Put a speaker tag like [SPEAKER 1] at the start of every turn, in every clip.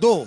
[SPEAKER 1] 2,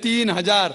[SPEAKER 2] 3000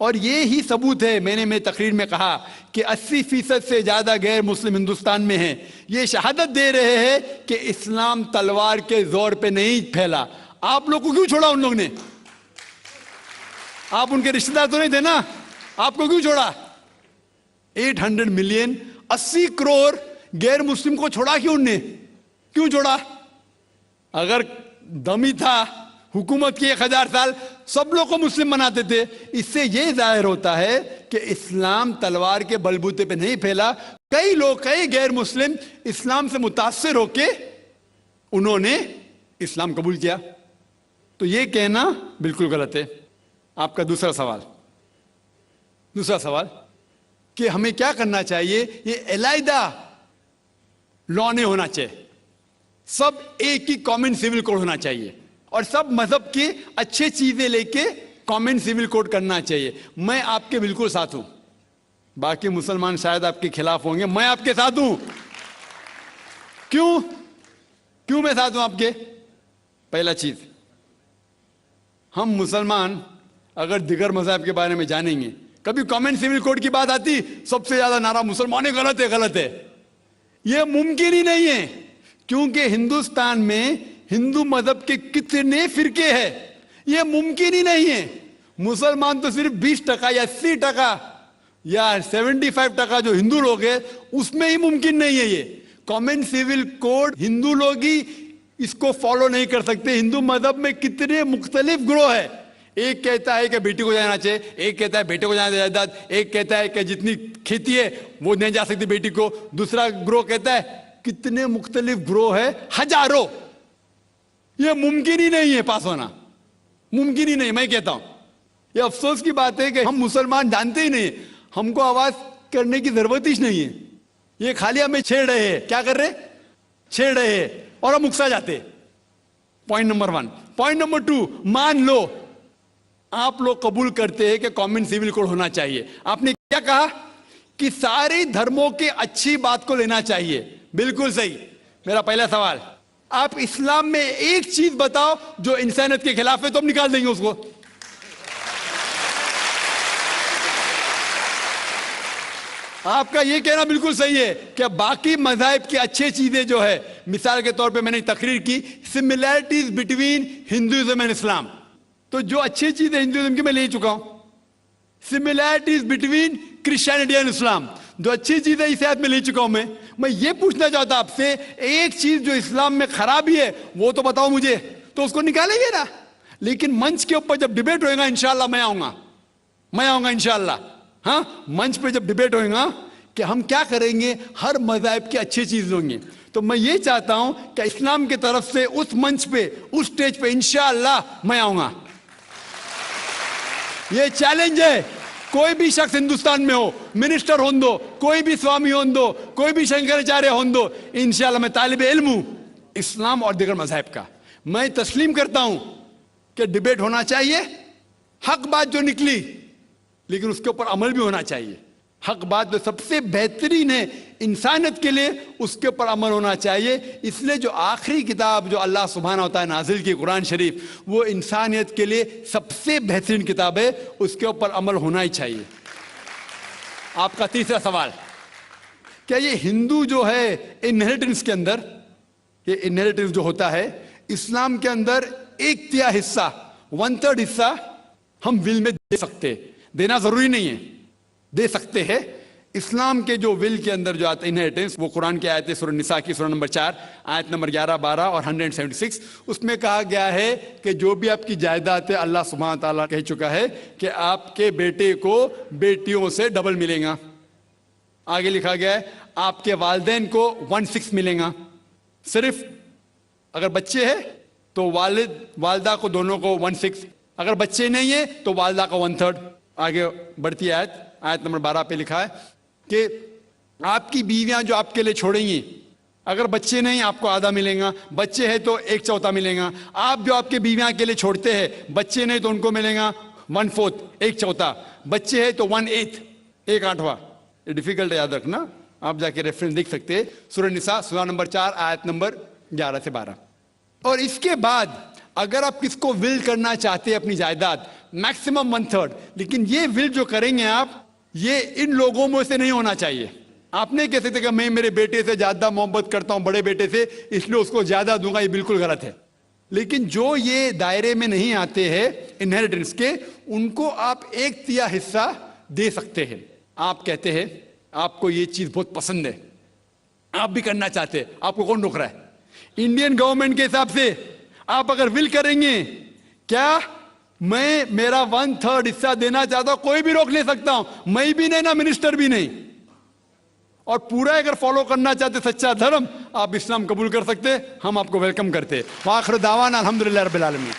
[SPEAKER 2] اور یہ ہی ثبوت ہے، میں نے میری تقریر میں کہا کہ 80% سے زیادہ غیر مسلم ہندوستان میں ہیں، یہ شہادت دے رہے ہیں کہ اسلام تلوار کے زور پہ نہیں پھیلا۔ آپ لوگ کو کیوں چھوڑا ان لوگ نے؟ آپ ان کے رشتہ دار تو نہیں تھے نا، آپ کو کیوں چھوڑا؟ 800 ملین 80 کروڑ غیر مسلم کو چھوڑا کیوں ان نے؟ کیوں چھوڑا؟ اگر دم ہی تھا حکومت کی 1000 سال سب لوگ کو مسلم بناتے تھے۔ اس سے یہ ظاہر ہوتا ہے کہ اسلام تلوار کے بلبوتے پہ نہیں پھیلا، کئی لوگ، کئی غیر مسلم اسلام سے متاثر ہو کے انہوں نے اسلام قبول کیا۔ تو یہ کہنا بالکل غلط ہے۔ آپ کا دوسرا سوال کہ ہمیں کیا کرنا چاہیے؟ یہ علیحدہ لا نہیں ہونا چاہیے، سب ایک ہی کامن سول کوڈ ہونا چاہیے، اور سب مذہب کی اچھے چیزیں لے کے کامن سول کوڈ کرنا چاہیے۔ میں آپ کے بالکل ساتھ ہوں، باقی مسلمان شاید آپ کے خلاف ہوں گے، میں آپ کے ساتھ ہوں۔ کیوں میں ساتھ ہوں آپ کے؟ پہلا چیز، ہم مسلمان اگر دیگر مذہب کے بارے میں جانیں گے، کبھی کامن سول کوڈ کی بات آتی سب سے زیادہ نعرہ مسلمان غلط ہے۔ یہ ممکن ہی نہیں ہے، کیونکہ ہندوستان میں ہندو مذہب کے کتنے فرقے ہیں، یہ ممکن ہی نہیں ہے۔ مسلمان تو صرف 20% یا 80% یا 75% جو ہندو لوگ ہیں اس میں ہی ممکن نہیں ہے۔ یہ کامن سول کوڈ ہندو لوگ ہی اس کو فالو نہیں کر سکتے۔ ہندو مذہب میں کتنے مختلف گروہ ہیں، ایک کہتا ہے کہ بیٹی کو جانا چاہیے، ایک کہتا ہے بیٹے کو جانا جائیداد، ایک کہتا ہے کہ جتنی کھیتی ہے وہ نہیں جا سکتی بیٹی کو، دوسرا گروہ کہتا ہے، کتنے مختلف گروہ ہیں، ہزاروں۔ یہ ممکن ہی نہیں ہے پاس ہونا، ممکن ہی نہیں۔ میں کہتا ہوں یہ افسوس کی بات ہے کہ ہم مسلمان جانتے ہی نہیں، ہم کو آواز کرنے کی ضرورت ہی نہیں ہے، یہ خالی ہمیں چھیڑ رہے ہیں۔ کیا کر رہے؟ چھیڑ رہے ہیں اور ہم اکسا جاتے۔ Point number 1۔ پوائنٹ نمبر 2، مان لو آپ لوگ قبول کرتے ہیں کہ کامن سول کوڈ ہونا چاہیے۔ آپ نے کیا کہا کہ سارے دھرموں کے اچھی بات کو لینا چاہیے، بالکل صحیح۔ میرا پہلا سوال، آپ اسلام میں ایک چیز بتاؤ جو انسانیت کے خلاف ہے تو ہم نکال دیں گے اس کو۔ آپ کا یہ کہنا بالکل صحیح ہے کہ باقی مذاہب کی اچھی چیزیں جو ہے، مثال کے طور پہ میں نے تقریر کی سملیرٹیز بٹوین ہندوازم اینڈ اسلام، تو جو اچھی چیزیں ہندوازم کی میں لے چکا ہوں۔ سملیرٹیز بٹوین کرسچینٹی اینڈ اسلام، جو اچھی چیزیں اس آیت میں لے چکا ہوں۔ میں یہ پوچھنا چاہتا آپ سے، ایک چیز جو اسلام میں خرابی ہے وہ تو بتاؤ مجھے، تو اس کو نکالیں گے نا۔ لیکن منچ کے اوپر جب ڈیبیٹ ہوئے گا انشاءاللہ میں آؤں گا انشاءاللہ۔ ہاں، منچ پہ جب ڈیبیٹ ہوئے گا کہ ہم کیا کریں گے، ہر مذہب کی اچھی چیز ہوں گی، تو میں یہ چاہتا ہوں کہ اسلام کی طرف سے اس منچ پہ، اس سٹیج پہ انشاءاللہ میں آؤں گا۔ یہ چیلنج ہے، کوئی بھی شخص ہندوستان میں ہو، منسٹر ہون دو، کوئی بھی سوامی ہون دو، کوئی بھی شنکراچاریہ ہون دو، انشاءاللہ میں طالب علم ہوں اسلام اور دیگر مذاہب کا۔ میں تسلیم کرتا ہوں کہ ڈیبیٹ ہونا چاہیے، حق بات جو نکلی، لیکن اس کے اوپر عمل بھی ہونا چاہیے۔ حق بات جو سب سے بہترین ہے انسانیت کے لیے، اس کے اوپر عمل ہونا چاہیے۔ اس لیے جو آخری کتاب جو اللہ سبحانہ وتعالی نازل کی، قرآن شریف، وہ انسانیت کے لیے سب سے بہترین کتاب ہے، اس کے اوپر عمل ہونا ہی چاہیے۔ آپ کا تیسرا سوال، کیا یہ ہندو جو ہے انہیریٹنس کے اندر، یہ انہیریٹنس جو ہوتا ہے اسلام کے اندر، 1/3 حصہ، 1/3 حصہ ہم ول میں دے سکتے، دینا ضروری نہیں ہے، دے سکتے ہیں۔ اسلام کے جو ول کے اندر جو آتا ہے انہیریٹنس، وہ قرآن کی آیت ہے سورہ نساء کی سورہ نمبر 4 آیت نمبر 11، 12 اور 176، اس میں کہا گیا ہے کہ جو بھی آپ کی جائیداد ہے، اللہ سبحانہ تعالیٰ کہہ چکا ہے کہ آپ کے بیٹے کو بیٹیوں سے ڈبل ملے گا۔ آگے لکھا گیا ہے آپ کے والدین کو 1/6 ملے گا، صرف اگر بچے ہیں تو والد والدہ کو دونوں کو 1/6، اگر بچے نہیں ہیں تو والدہ کا 1/3۔ آگے بڑھتی آیت نمبر 12 پہ لکھا ہے کہ آپ کی بیویاں جو آپ کے لیے چھوڑیں گی، اگر بچے نہیں آپ کو آدھا ملے گا، بچے ہیں تو 1/4 ملے گا۔ آپ جو آپ کے بیویاں کے لیے چھوڑتے ہیں، بچے نہیں تو ان کو ملے گا 1/4، 1/4، بچے ہیں تو 1/8، 1/8۔ یہ ڈیفیکلٹ ہے یاد رکھنا، آپ جا کے ریفرنس دیکھ سکتے ہیں، سورہ نساء سورہ نمبر 4 آیت نمبر 11 سے 12۔ اور اس کے بعد اگر آپ کس کو ول کرنا چاہتے ہیں اپنی جائیداد میکسیمم 1/3, لیکن یہ ول جو کریں گے آپ, یہ ان لوگوں میں سے نہیں ہونا چاہیے. آپ نہیں کہہ سکتے کہ میں میرے بیٹے سے زیادہ محبت کرتا ہوں, بڑے بیٹے سے, اس لیے اس کو زیادہ دوں گا, یہ بالکل غلط ہے. لیکن جو یہ دائرے میں نہیں آتے ہیں انہیریٹنس کے, ان کو آپ 1/3 حصہ دے سکتے ہیں. آپ کہتے ہیں آپ کو یہ چیز بہت پسند ہے, آپ بھی کرنا چاہتے ہیں, آپ کو کون روک رہا ہے؟ انڈین گورنمنٹ کے حساب سے آپ اگر ول کریں گے, کیا میں میرا 1/3 حصہ دینا چاہتا ہوں, کوئی بھی روک نہیں سکتا ہوں, میں بھی نہیں, نہ منسٹر بھی نہیں. اور پورا اگر فالو کرنا چاہتے سچا دھرم, آپ اسلام قبول کر سکتے, ہم آپ کو ویلکم کرتے. وآخر دعوانا الحمدللہ رب العالمین.